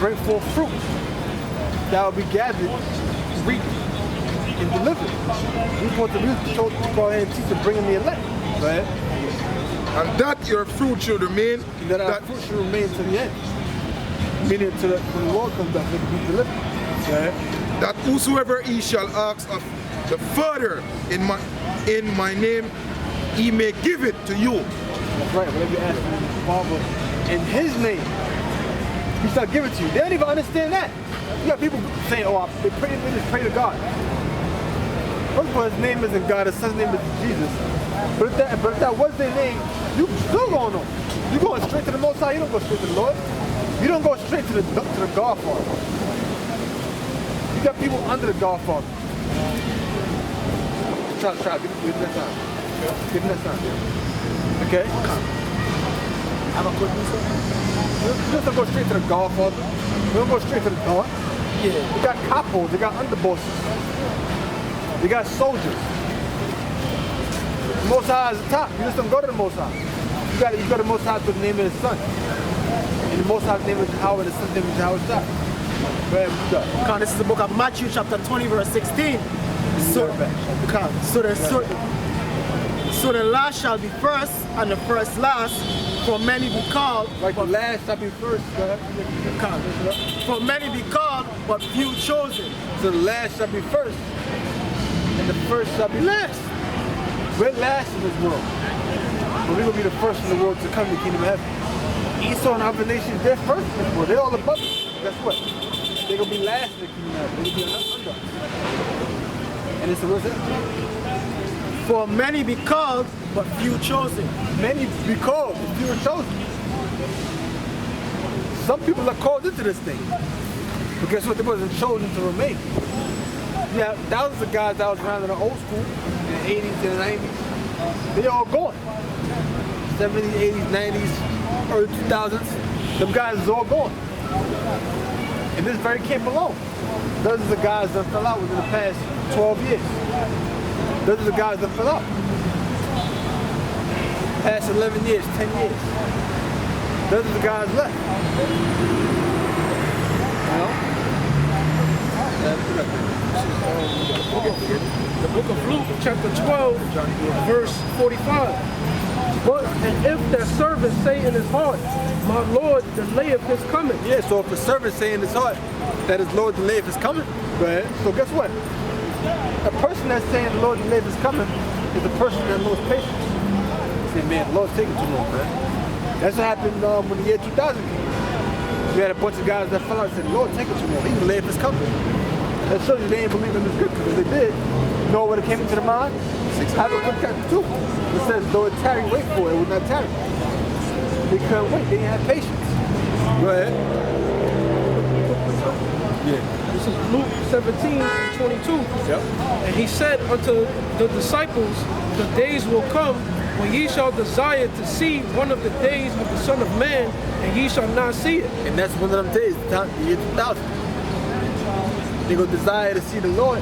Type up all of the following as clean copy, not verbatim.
bring forth fruit that will be gathered, reaped, and delivered. We're supposed to go ahead and teach and bring in the elect. Go ahead. And that your fruit should remain. That our fruit should remain to the end. Meaning to when the Lord comes back, they can be delivered. Go ahead. That whosoever he shall ask of the Father in my name, he may give it to you. That's right. Whatever you ask the Father in his name, he shall give it to you. They don't even understand that. You got people saying, oh, they just pray to God. First of all, his name isn't God, his son's name is Jesus. But if that was their name, you still going on. You going straight to the Most High, you don't go straight to the Lord. You don't go straight to the Godfather. You got people under the Godfather. Try, give him that time. Give him that time. Okay? Have a quick reset. You don't go straight to the Godfather. You don't go straight to the God. Yeah. They got capos, they got underbosses. They got soldiers. The Most High is the top. You just don't go to the Most High. You go to the Most High to the name of his son. And the Most High's name is Yahweh, the son's name is Yahweh Shai. Go ahead, what you got? This is the book of Matthew, chapter 20, verse 16. So the last shall be first, and the first last, for many be called. Like the last shall be first. Go ahead. For many be called, but few chosen. So the last shall be first, and the first shall be last. We're last in this world. But we're going to be the first in the world to come to the kingdom of heaven. Esau and other nations, they're first in this world. They're all above us. Guess what? They're going to be last in the kingdom of heaven. They're going to be under. And it's the word that? For many be called, but few chosen. Many be called, but few are chosen. Some people are called into this thing. But guess what? They wasn't chosen to remain. Yeah, thousands of guys that was around in the old school, in the 80s and the 90s, they all gone. 70s, 80s, 90s, early 2000s, them guys is all gone. And this very camp alone. Dozens of guys that fell out within the past 12 years. Dozens of guys that fell out. Past 11 years, 10 years. Dozens of guys left. You know? The book of Luke, chapter 12, verse 45. But and if that servant say in his heart, my Lord delayeth his coming. Yeah, so if the servant say in his heart that his Lord delayeth his coming, go ahead. So guess what? A person that's saying the Lord delayeth his coming is a person that knows patience. Say, man, the Lord's taking too long, man. That's what happened when the year 2000 came. We had a bunch of guys that fell out and said, the Lord taking too long. He delayeth his coming. That shows you they ain't believe in the scripture. If they did, you know what it came into their mind? Habakkuk chapter 2. It says, though it tarry, wait for it, it would not tarry. They couldn't wait, they didn't have patience. Go ahead. Yeah. This is Luke 17:22. Yep. And he said unto the disciples, the days will come when ye shall desire to see one of the days of the Son of Man, and ye shall not see it. And that's one of them days, the year 2000. They go desire to see the Lord,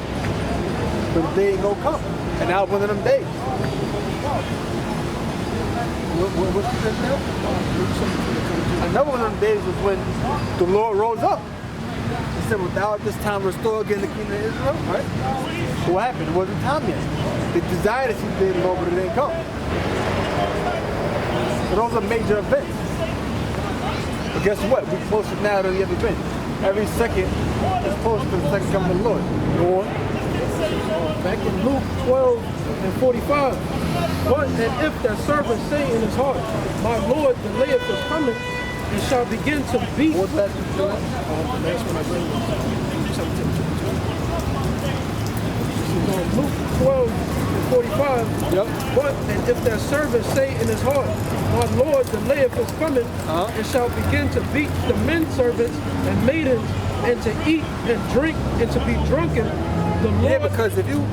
but the day ain't gonna come. And now one of them days. What's that now? Another one of them days was when the Lord rose up. He said, well, thou at this time restore again the kingdom of Israel, right? So what happened? It wasn't time yet. They desired to see the day of the Lord, but it didn't come. So those are major events. But guess what? We're closer now than we ever been. Every second is closer to the second coming of the Lord. Go on. Back in Luke 12:45. But and if that servant say in his heart, my Lord delayeth his coming, and shall begin to beat. What's that? The next one I bring is Luke 12:45. Yep. But and if that servant say in his heart, my Lord delayeth his coming, and shall begin to beat the men servants and maidens, and to eat and drink and to be drunken, the Lord. Yeah, because if you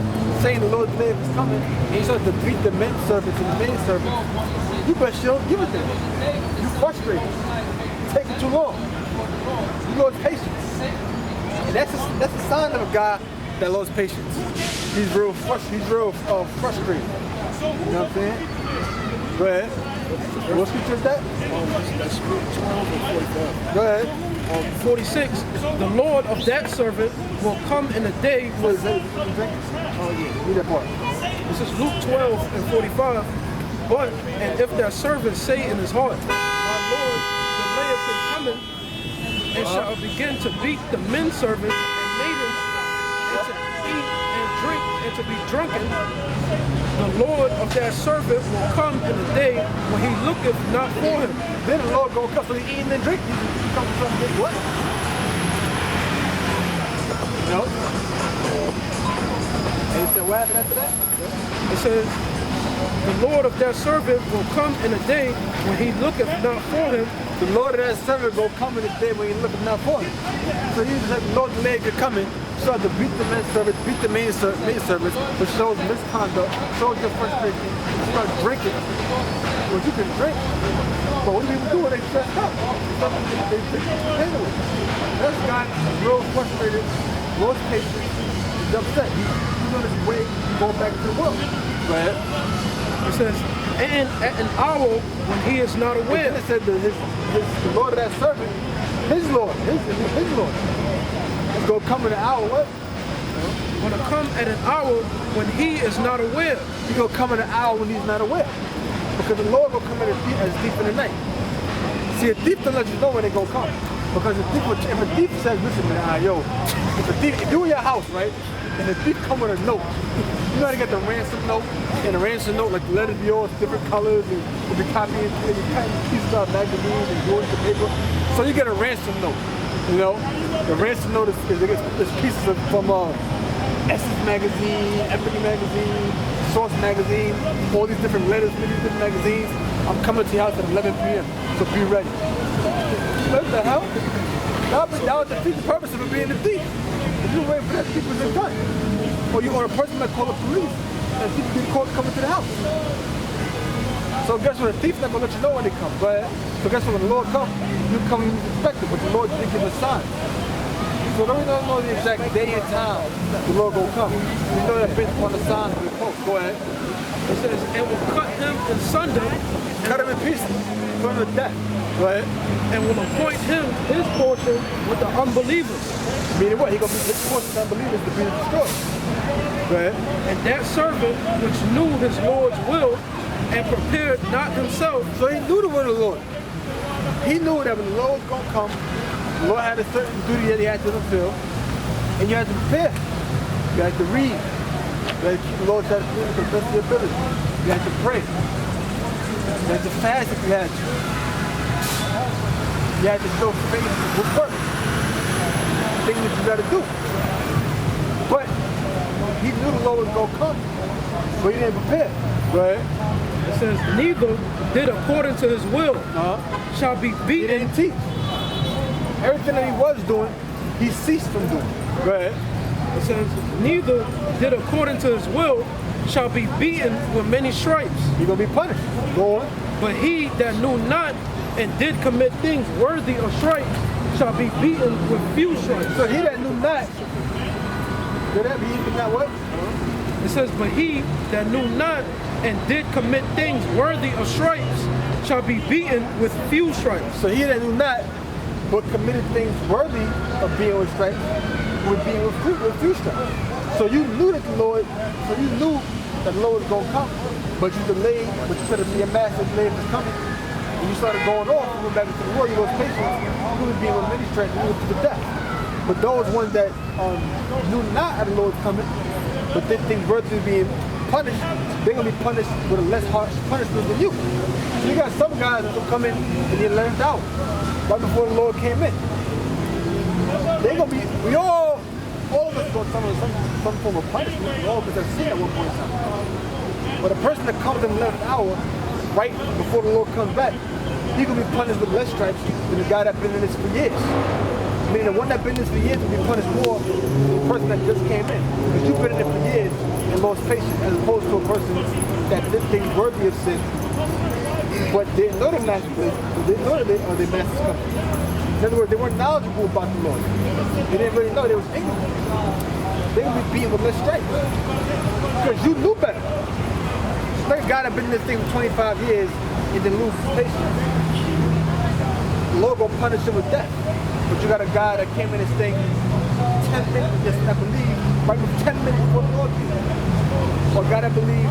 saying the Lord's day is coming, and you start to beat the men servants and the maid servants, you best you don't give it to them. You frustrated. It's taking too long. You lose patience. And that's a sign of a guy that lost patience. He's real frustrated. You know what I'm saying? Go ahead. What scripture is that? That's Luke 12 and 45. Go ahead. 46, the Lord of that servant will come in a day What when, is that? Oh yeah. Read that part. this is Luke 12 and 45, but, and if that servant say in his heart, my Lord delayeth his coming, and shall begin to beat the men servants and maidens, and to eat and drink, and to be drunken, the Lord of that servant will come in a day when he looketh not for him. Then the Lord gonna come, so he eating and drinking. He comes from what? No. And he said, what happened after that? It says, the Lord of that servant will come in a day when he looketh not for him. The Lord of that servant gonna come in the day when you're looking not for him. So he said, the Lord delayed your coming, started to beat the men servants, beat the main servants, which shows misconduct, shows your frustration, start drinking. Well, you can drink, but what do people do when they stressed out? They handle it. That's got real frustrated, lost patience, he's upset. He's on his way going back to the world. Right? It says, and at an hour when he is not aware. It said that the Lord of that servant, his Lord, is going to come in an hour, what? Going to come at an hour when he is not aware. He's going to come in an hour when he's not aware. Because the Lord will come in as deep in the night. See, a thief don't let you know when they're going to come. Because if a thief says, listen, man, yo, if you in your house, right, and the thief come with a note, you know how to get the ransom note, and the ransom note, like the letters be all different colors, and you'll be copying, and you're cutting pieces out of magazines and going to paper. So you get a ransom note, you know? The ransom note is pieces from Essence magazine, Ebony magazine, Source magazine, all these different letters, many different magazines. I'm coming to your house at 11 p.m., so be ready. What the hell? That would defeat the purpose of it being a thief. If you're waiting for that thief to done. Or you are a person that call the police and people get caught coming to the house. So guess what? A thief's not gonna let you know when they come. But so guess what? When the Lord comes, you come and you expect it, but the Lord didn't give a sign. So don't know the exact day and time the Lord gonna come. You know that based upon the sign of the post. Go ahead. It says, and will cut him in sunder, Cut him in pieces. Put him to death. Go ahead. and will appoint him his portion with the unbelievers. Meaning what? He gonna be his portion of unbelievers to be destroyed. Go ahead. And that servant which knew his Lord's will and prepared not himself. So he knew the word of the Lord. He knew that when the Lord was gonna come, the Lord had a certain duty that he had to fulfill, and you had to prepare. You had to read. You had to keep the Lord's statutes to the best of your ability. You had to pray. You had to fast if you had to. You had to show faith with work. Things that you gotta do. But he knew the Lord was gonna come, but he didn't prepare. Go ahead. It says, neither did according to his will shall be He beaten. didn't teach. Everything that he was doing, he ceased from doing. Go ahead. It says, neither did according to his will shall be beaten with many stripes. You're gonna be punished. Go on. But he that knew not and did commit things worthy of stripes shall be beaten with few stripes. So he that knew not, did that mean he did not what? It says, but he that knew not and did commit things worthy of stripes shall be beaten with few stripes. So he that knew not, but committed things worthy of being with stripes, would be with few stripes. So you knew that the Lord was gonna come, but you delayed, but you said to be a master delayed his coming. When you started going off, you went back into the world, you lost patience, you would be with many stripes, you went to the death. But those ones that knew not how the Lord's coming, but did things worthy of being punished, they're gonna be punished with a less harsh punishment than you. So you got some guys that will come in the 11th hour, right before the Lord came in. They're gonna be, all of us go some form of punishment. All of us have seen at one point in time. But a person that comes in the 11th hour, right before the Lord comes back, he's gonna be punished with less stripes than the guy that's been in this for years. Meaning the one that's been in this for years will be punished more than the person that just came in. Because you've been in it for years and lost patience, as opposed to a person that did things worthy of sin, but didn't know the master, they didn't know that their master's coming. In other words, they weren't knowledgeable about the Lord. They didn't really know, they was ignorant. They would be beaten with less stripes. Because you knew better. Like a guy that's been in this thing for 25 years, and then loses patience, the Lord gonna punish him with death. But you got a guy that came in this thing 10 minutes, just I believe, right with 10 minutes before the Lord came. Or a guy that believed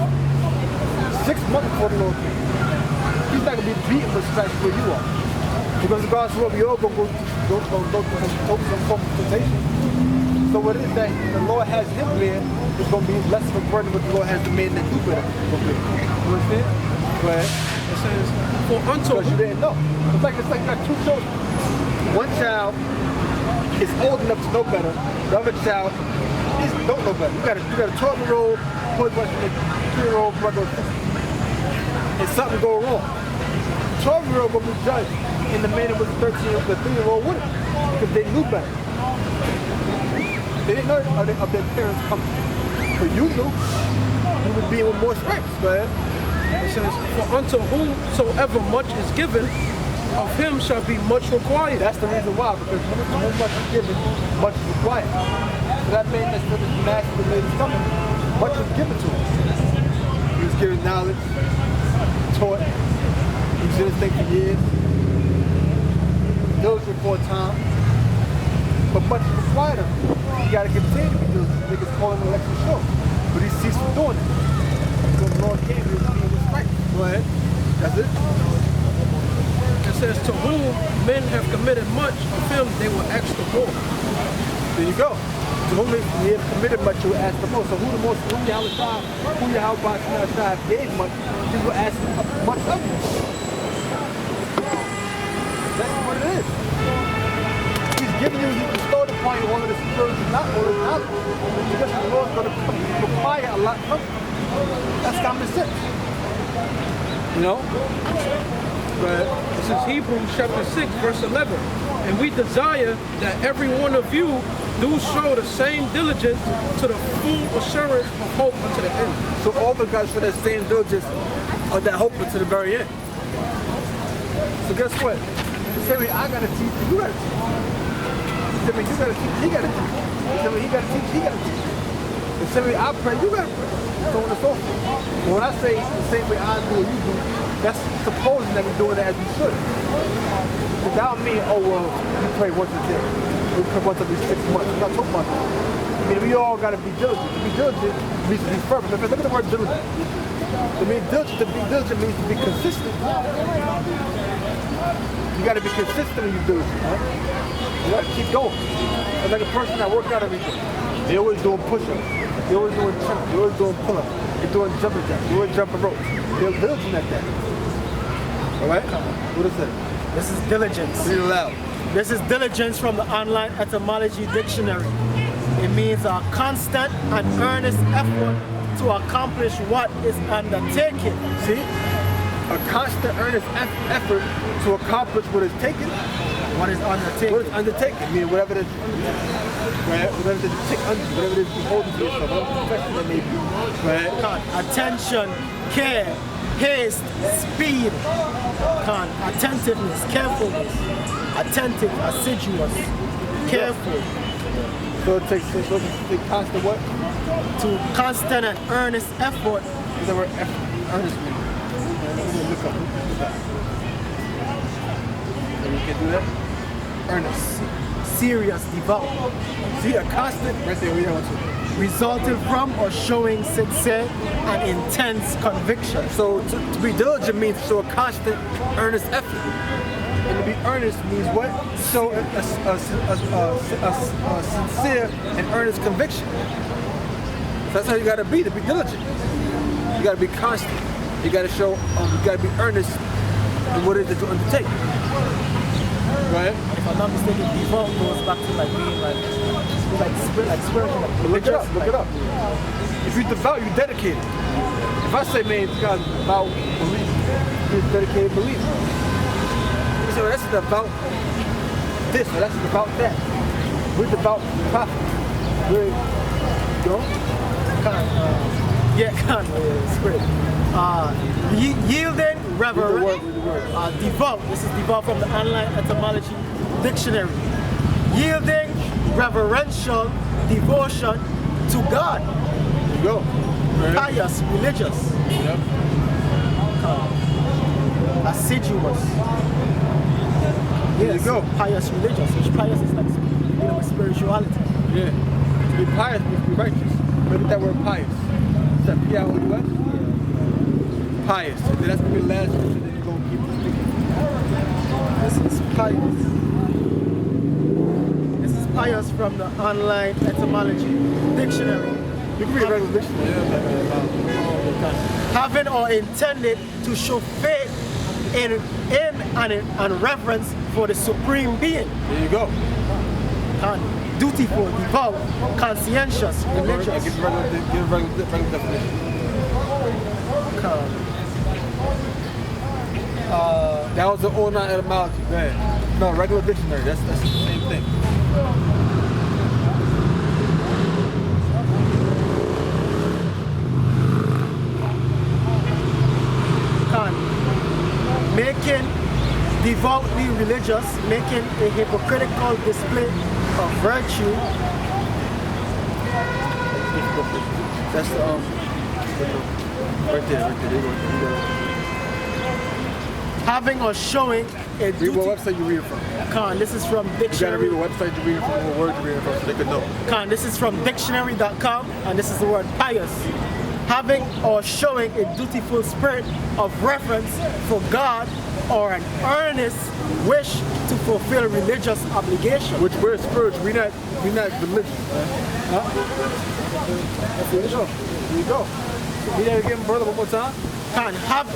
6 months before the Lord came. He's not gonna be beaten with stripes where you are. Because God's will, we all gonna go through some form of temptation. So what it is that the Lord has him there is gonna be less of a burden what the Lord has the man that do better. You understand? Go ahead. It says, for unto Because you didn't know. It's like you got two children. One child is old enough to know better. The other child don't know better. You got a 12-year-old, 3-year-old brother or sister. And something go wrong. 12-year-old gonna be judged, and the man that was 13-year-old, the 3-year-old wouldn't, because they knew better. They didn't know of their parents coming. But you knew. You would be with more stripes. Go ahead. It says, for unto whomsoever much is given, of him shall be much required. That's the reason why, because when much is given, much is required. So that man that's for the master that made his coming, much was given to him. He was given knowledge, taught, he was in his thing for years, diligent for a time, but much is required of him. You gotta continue to be diligent. Niggas call him an election show, but he ceased from doing it. So the Lord came, he was right. Go ahead. That's it. It says, to whom men have committed much, of him they will ask the more. There you go. To whom he have committed much, you will ask the most. So who Yahweh gave much, he will ask much of you. That's what it is. He's giving you, he bestowed upon you all of the spiritual, not all of the knowledge. Because the Lord's going to require a lot from you. That's common sense. You know? But This is Hebrews chapter 6, verse 11. And we desire that every one of you do show the same diligence to the full assurance of hope unto the end. so all the guys for that same diligence of that hope to the very end. So guess what? The same way I gotta teach, you gotta teach. The same way you gotta teach, he gotta teach. The same way he gotta teach, he gotta teach. The same way I pray, you gotta pray. So on and so forth. But when I say the same way I do what you do, that's supposing that we're doing it as we should. Without me, oh well, you pray once a day. We pray once every 6 months. I'm not talking about that. I mean, we all gotta be diligent. To be diligent means to be fervent. Look at the word diligent. To be diligent means to be consistent. You gotta be consistent when you do it. Huh? You gotta keep going. It's like a person that works out every day. They're always doing push-ups. They're always doing chin-ups. They're always doing pull-ups. They're doing jumping jacks. They're always jumping ropes. They're diligent at that. All right? What is it? This is diligence. Read it loud. This is diligence from the online etymology dictionary. It means a constant and earnest effort to accomplish what is undertaken. See? A constant, earnest effort to accomplish what is taken. What is undertaken? What is undertaken? I mean, whatever it is, right? Whatever it is you take under, whatever it is you hold to yourself, whatever profession that may be, right? Attention, care, haste, speed, attentiveness, carefulness, attentive, assiduous, careful. So it takes constant what? To constant and earnest effort. The word effort, earnest meaning. Look up. So you can do that? Earnest. Serious, devout. See, a constant, right there, we don't want to. Resulting from or showing sincere and intense conviction. So to be diligent means to show a constant, earnest effort. And to be earnest means what? Show a sincere and earnest conviction. So that's how you gotta be to be diligent. You gotta be constant. You gotta show, you gotta be earnest in what it is that you undertake. Right? If I'm not mistaken, devout goes back to like being like spiritual. Like Look it up, look it up. If you're devout, you're dedicated. If I say, man, God's devout believer, he's a dedicated believer. You say, well, that's devout this, or that's devout that. We're devout prophet. We're, you know? Spirit. Yielding, reverent, devout. This is devout from the online etymology dictionary. Yielding, reverential devotion to God. There you go. Pious, religious. Yep. assiduous. There you go. Pious religious, which pious is like spirituality. Yeah. To be pious means to be righteous. Look at that word pious. Is that P-I-O-U-S? Pious. And then that's going to be the last one, and then you're going to keep speaking. This is pious. This is pious from the online etymology dictionary. You can read a regular dictionary. Having or intended to show faith in and reverence for the supreme being. There you go. Dutiful, devout, conscientious, religious. Give a regular definition. That was the online etymology. Go ahead. No, regular dictionary. That's the same thing. Making devoutly religious, making a hypocritical display of virtue. That's the right there. There you go. Having or showing a Read what website you read it from. This is from You gotta dictionary. read what website you read it from, what word you read it from, so they could know. This is from dictionary.com, and this is the word pious. Having or showing a dutiful spirit of reverence for God or an earnest wish to fulfill religious obligation. Which we're spiritual. We're not religious. Huh? There you go. There you go. Read that again, brother, one more time.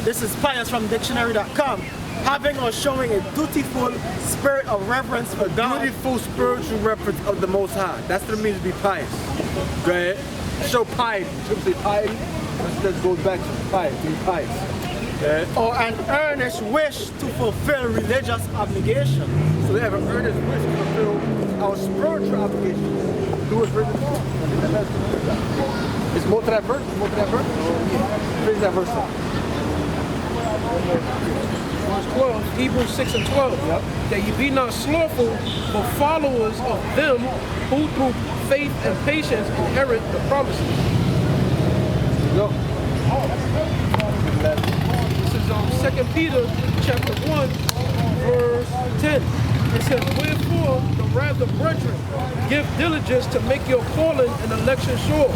This is pious from dictionary.com. Having or showing a dutiful spirit of reverence for God. Beautiful spiritual reference of the Most High. That's what it means to be pious. Go ahead. Show piety. Simply piety. That goes back to piety. Be pious. Or an earnest wish to fulfill religious obligation. So they have an earnest wish to fulfill our spiritual obligation. Do what's written in the book. It's more to that verse. More to that verse. Finish that verse up. Verse 12, Hebrews 6 and 12. Yep. That ye be not slothful, but followers of them who through faith and patience inherit the promises. Go. This is 2 Peter chapter 1, verse 10. It says, wherefore the rather, brethren, give diligence to make your calling and election sure.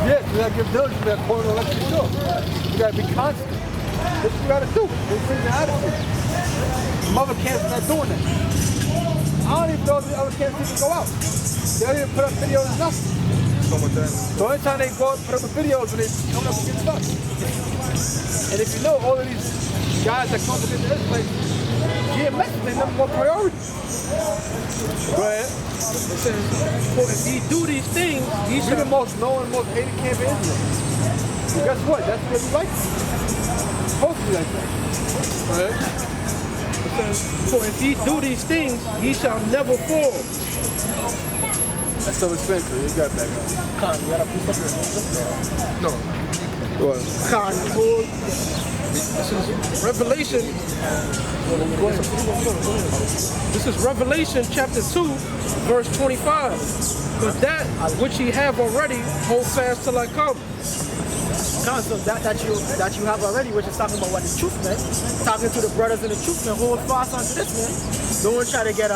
Yes, you gotta give diligence to that calling and election sure. You gotta be constant. That's what you gotta do. There's things in attitude. Mother camps not doing that. I don't even know if the other camps even go out. They don't even put up videos or nothing. So anytime they go out and put up the videos and they come up and get stuck. And if you know all of these guys that come up into this place, GMS is their number one priority. Go ahead. It says, for if ye do these things, ye We're shall the most known and most hated camp in Israel. So guess what? That's what we like. It's supposed to be like that. Go ahead. for if ye do these things, ye shall never fall. That's so expensive. You got that. You gotta put something. No. What? This is Revelation. This is Revelation chapter 2, verse 25. But that which ye have already, hold fast till I come. So that you have already, which is talking about what the truth, man. Talking to the brothers in the truth, man. Hold fast onto this, man. Don't try to get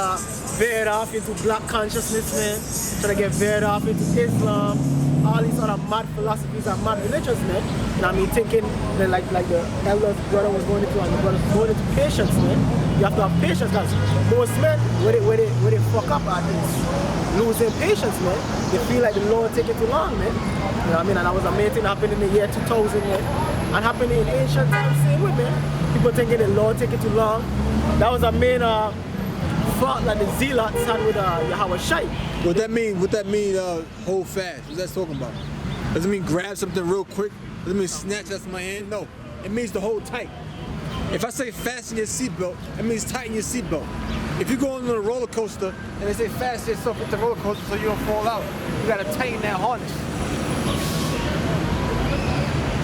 veered off into black consciousness, man. Try to get veered off into Islam. All these other mad philosophies and mad religions, man. And I mean, thinking that like the elder brother was going into, and the brother was going into patience, man. You have to have patience, guys. Most men, where they fuck up at is losing patience, man. They feel like the Lord taking too long, man. You know what I mean? And that was a main thing happening in the year 2000, man. And happening in ancient times, same way, man. People thinking the Lord taking too long. That was a main fault that the zealots had with Yahweh Shai. What that mean? Hold fast. What's that talking about? Does it mean grab something real quick? Does it mean snatch that from my hand? No. It means to hold tight. If I say fasten your seatbelt, it means tighten your seatbelt. If you're going on a roller coaster and they say fasten yourself with the roller coaster so you don't fall out, you gotta tighten that harness.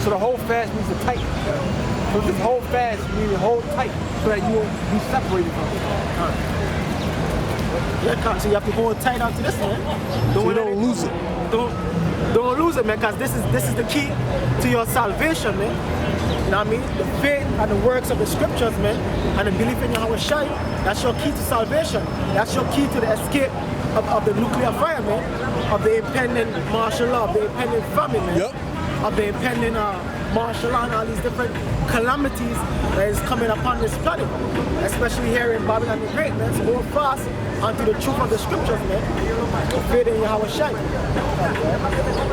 So the hold fast means to tighten. So this hold fast means to hold tight so that you won't be separated from it. Yeah, so you have to hold tight onto this, man. So you don't lose it. Don't lose it, man, because this is the key to your salvation, man. You know what I mean? The faith and the works of the scriptures, man, and the belief in Yahweh Shai, that's your key to salvation. That's your key to the escape of the nuclear fire, man, of the impending martial law, of the impending famine, man, of the impending martial law and all these different calamities that is coming upon this planet, especially here in Babylon the Great, man. So hold fast onto the truth of the scriptures, man. The faith in Yahweh Shai.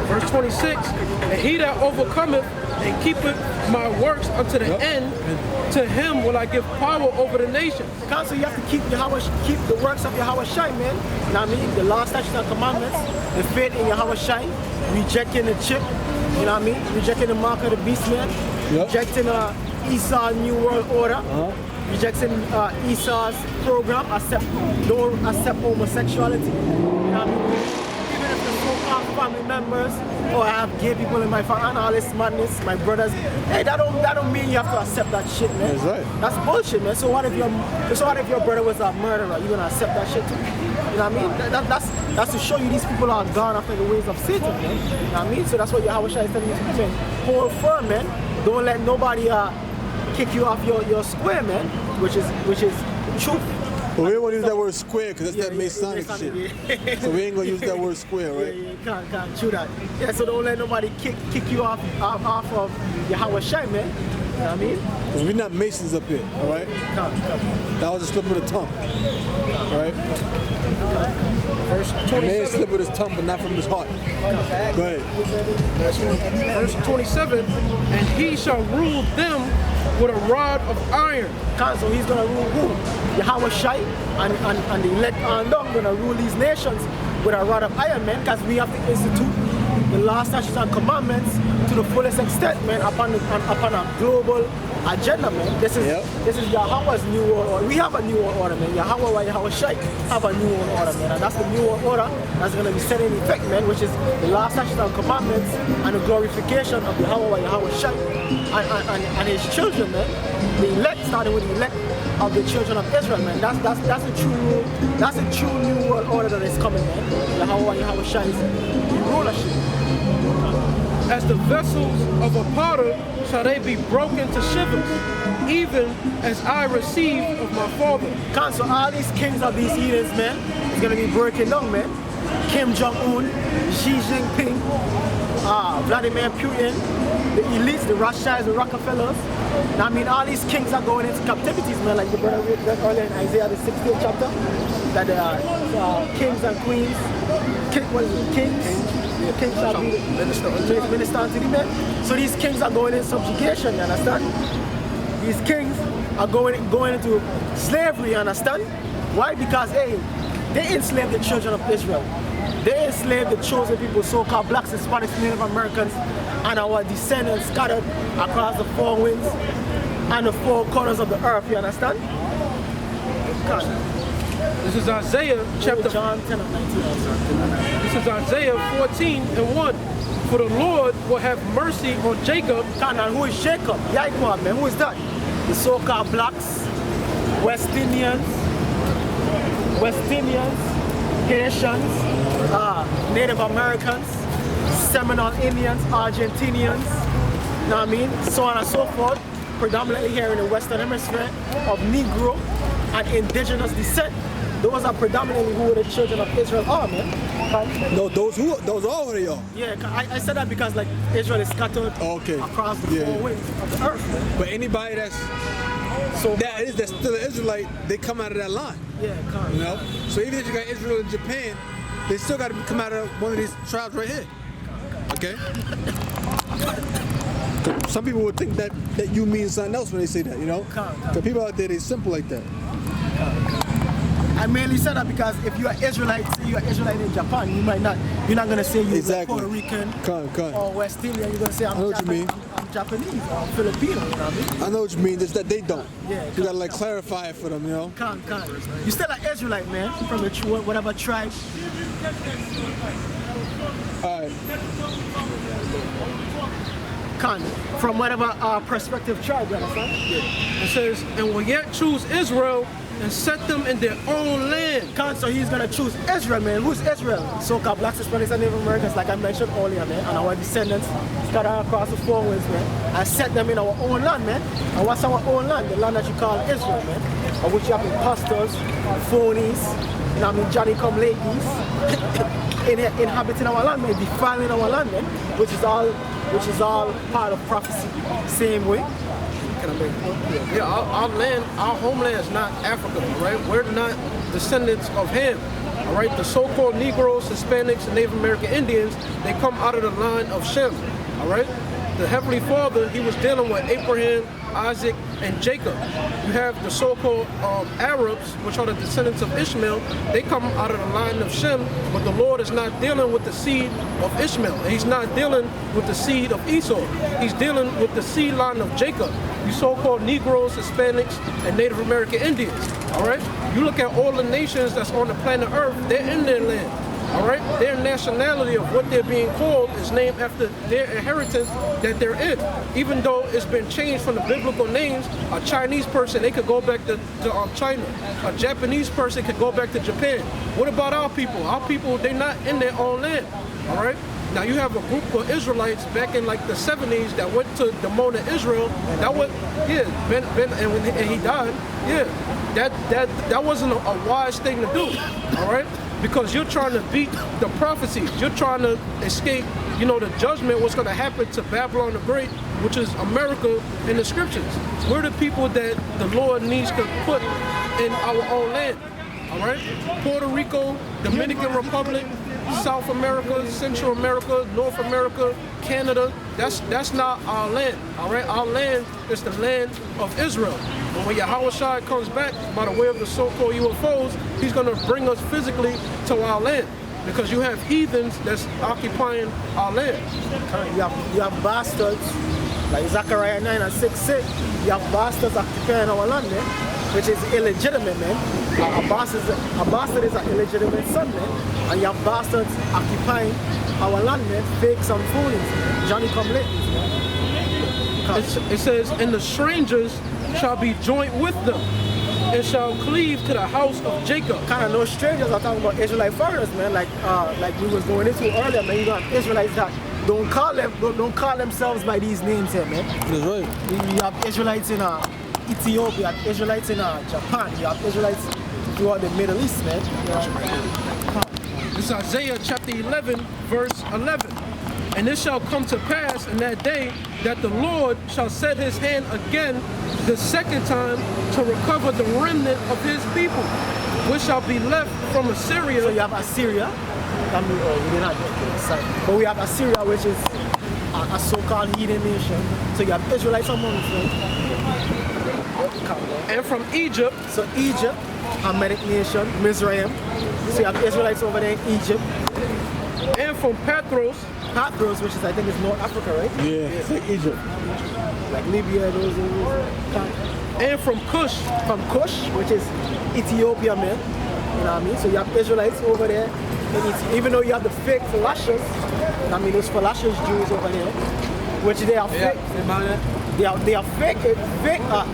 Verse 26, and he that overcometh and keepeth my works unto the end, to him will I give power over the nations. So you have to keep the works of Yahweh Shai, man. You know what I mean? The law, statutes, and commandments, the faith in Yahweh Shai, rejecting the chip, you know what I mean? Rejecting the mark of the beast, man. Rejecting Esau's New World Order. Rejecting Esau's program, don't accept homosexuality. You know what I mean? Even if the so-called family members, or I have gay people in my family and all this madness, my brothers, hey, that don't mean you have to accept that shit, man. That's right. That's bullshit, man. So what if your brother was a murderer? You gonna accept that shit too? You know what I mean? That's to show you these people are gone after the ways of Satan, man. You know what I mean? So that's what Yahweh Shai is telling you to do, man. Hold firm, man. Don't let nobody kick you off your square, man, which is truth. But we don't want to use that word square because that's that Masonic shit. Yeah. So we ain't going to use that word square, right? Yeah, can't chew that. Yeah, so don't let nobody kick you off of Yahweh Shai, man. You know what I mean? Because we're not Masons up here, all right? That was a slip of the tongue, all right? Verse A man 27, slip with his tongue, but not from his heart. Go ahead. verse 27, and he shall rule them with a rod of iron. So he's gonna rule who? Yahweh Shai and the elect are gonna rule these nations with a rod of iron, man, because we have to institute the law, statutes, and commandments to the fullest extent, man, upon a global agenda, man. This is Yahweh's new world order. We have a new world order, man. Yahweh Shai have a new world order, man, and that's the new world order that's gonna be set in effect, man, which is the law, statutes, and commandments and the glorification of Yahweh Shai and his children, man. The elect, starting with the elect of the children of Israel, man. That's a true rule. That's a true new world order that is coming, man. Yahweh Shai's rulership. As the vessels of a potter shall they be broken to shivers, even as I received of my father. So all these kings of these heathens, man, is gonna be breaking down, man. Kim Jong-un, Xi Jinping, Vladimir Putin, the elites, the Rothschilds, the Rockefellers. I mean, all these kings are going into captivities, man, like the brother read earlier in Isaiah, the 16th chapter, that they are kings and queens. Kings shall be minister unto the men. So these kings are going in subjugation, you understand? These kings are going into slavery, you understand? Why? Because, hey, they enslaved the children of Israel. They enslaved the chosen people, so-called blacks, Hispanics, Native Americans, and our descendants scattered across the four winds and the four corners of the earth, you understand? This is Isaiah chapter. John 10 of 19. This is Isaiah 14:1. For the Lord will have mercy on Jacob. And who is Jacob? Yaakov, man. Who is that? The so-called blacks, West Indians, Haitians, Native Americans, Seminole Indians, Argentinians, you know what I mean? So on and so forth, predominantly here in the Western Hemisphere, of Negro and indigenous descent. Those are predominantly who the children of Israel are, man. No, those are who they are. Yeah, I said that because like Israel is scattered across the four winds of the earth, man. But anybody that's still an Israelite, they come out of that line. Yeah, you know. So even if you got Israel and Japan, they still got to come out of one of these tribes right here. Okay. Some people would think that you mean something else when they say that, you know. Because people out there, they simple like that. I mainly said that because if you're Israelite, say you're Israelite in Japan, you're not gonna say you're Puerto Rican or West Indian. You're gonna say I'm Japanese or Filipino. You know what I mean? I know what you mean. Just that they don't. Yeah. You gotta like clarify it for them, you know. You still an Israelite, man, from the whatever tribe. All right. From whatever perspective tribe, you understand? It says, and will yet choose Israel and set them in their own land. So he's gonna choose Israel, man. Who's Israel? So-called blacks, Hispanics, and Native Americans, like I mentioned earlier, man, and our descendants scattered across the four winds, man, and set them in our own land, man. And what's our own land? The land that you call Israel, man, of which you have impostors, phonies, you know what I mean, Johnny come ladies, inhabiting our land, man, defiling our land, man, which is all part of prophecy. Same way. Yeah, our land, our homeland is not Africa, right? We're not descendants of him. All right, the so-called Negroes, Hispanics, and Native American Indians, they come out of the line of Shem. All right, the Heavenly Father, he was dealing with Abraham, Isaac, and Jacob. You have the so-called Arabs, which are the descendants of Ishmael. They come out of the line of Shem, but the Lord is not dealing with the seed of Ishmael. He's not dealing with the seed of Esau. He's dealing with the seed line of Jacob. You so-called Negroes, Hispanics, and Native American Indians. All right, you look at all the nations that's on the planet Earth, they're in their land. All right, their nationality of what they're being called is named after their inheritance that they're in. Even though it's been changed from the biblical names, a Chinese person, they could go back to China. A Japanese person could go back to Japan. What about our people? Our people, they're not in their own land. All right. Now you have a group of Israelites back in like the 70s that went to Dimona, Israel. That was, yeah, and he died. Yeah, that wasn't a wise thing to do. All right. Because you're trying to beat the prophecies. You're trying to escape, you know, the judgment, what's going to happen to Babylon the Great, which is America in the scriptures. We're the people that the Lord needs to put in our own land. All right? Puerto Rico, Dominican Republic, South America, Central America, North America, Canada, that's not our land. All right? Our land is the land of Israel. But when Yahushua comes back by the way of the so-called UFOs, he's going to bring us physically to our land. Because you have heathens that's occupying our land. You have bastards, like Zechariah 9 and 6:6. You have bastards occupying our land, man, which is illegitimate, man. A bastard is an illegitimate son, man. And you have bastards occupying our land, man. Fakes and phonies, Johnny come ladies, man. It says, and the strangers shall be joint with them, and shall cleave to the house of Jacob. Kind of no strangers are talking about Israelite foreigners, man. Like we was going into earlier, man. You got Israelites that don't call themselves by these names here, man. That's right. You have Israelites in Ethiopia, you have Israelites in Japan, you have Israelites throughout the Middle East, man. This is Isaiah chapter 11, verse 11. And it shall come to pass in that day that the Lord shall set his hand again the second time to recover the remnant of his people, which shall be left from Assyria. So you have Assyria, we did not get to this side, but we have Assyria, which is a so-called heathen nation. So you have Israelites amongst them. And from Egypt. So Egypt, Hamitic nation, Mizraim. So you have Israelites over there in Egypt. And from Patros, which is, I think, is North Africa, right? Yeah, it's like Egypt. Like Libya, those. And from Cush. From Cush, which is Ethiopia, man. You know what I mean? So you have Israelites over there. Even though you have the fake Falashas, I mean, those Falashas Jews over there, which they are fake. They are fake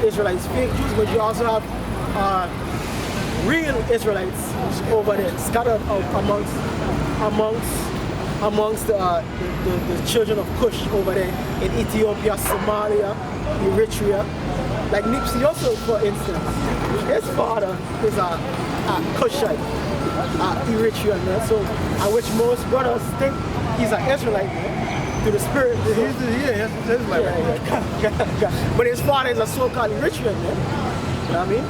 Israelites, fake Jews, but you also have real Israelites over there, scattered amongst the children of Cush over there in Ethiopia, Somalia, Eritrea. Like Nipsey Hussle, for instance, his father is a Cushite, Eritrean, man. So, which most brothers think he's an Israelite, man, through the spirit. He's Israelite. Yeah. But his father is a so-called Eritrean, man. You know what I mean?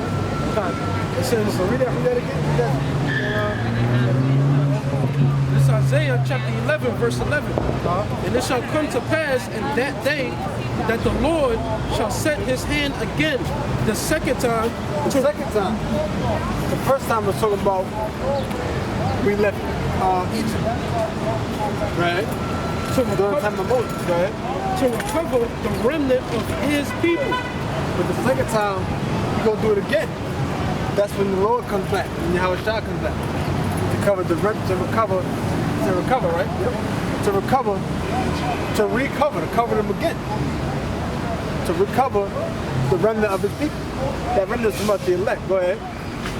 It says, so read that again. This is Isaiah chapter 11, verse 11. And it shall come to pass in that day that the Lord shall set his hand again the second time. The second time. The first time was talking about we left Egypt. Right? During the time of Moses, right? To recover the remnant of his people. But the second time, he's going to do it again. That's when the Lord comes back, when Yahushua comes back. To recover, right? Yep. To cover them again. To recover the remnant of his people. That remnant is about the elect. Go ahead.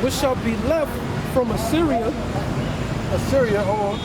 which shall be left from Assyria, Assyria, or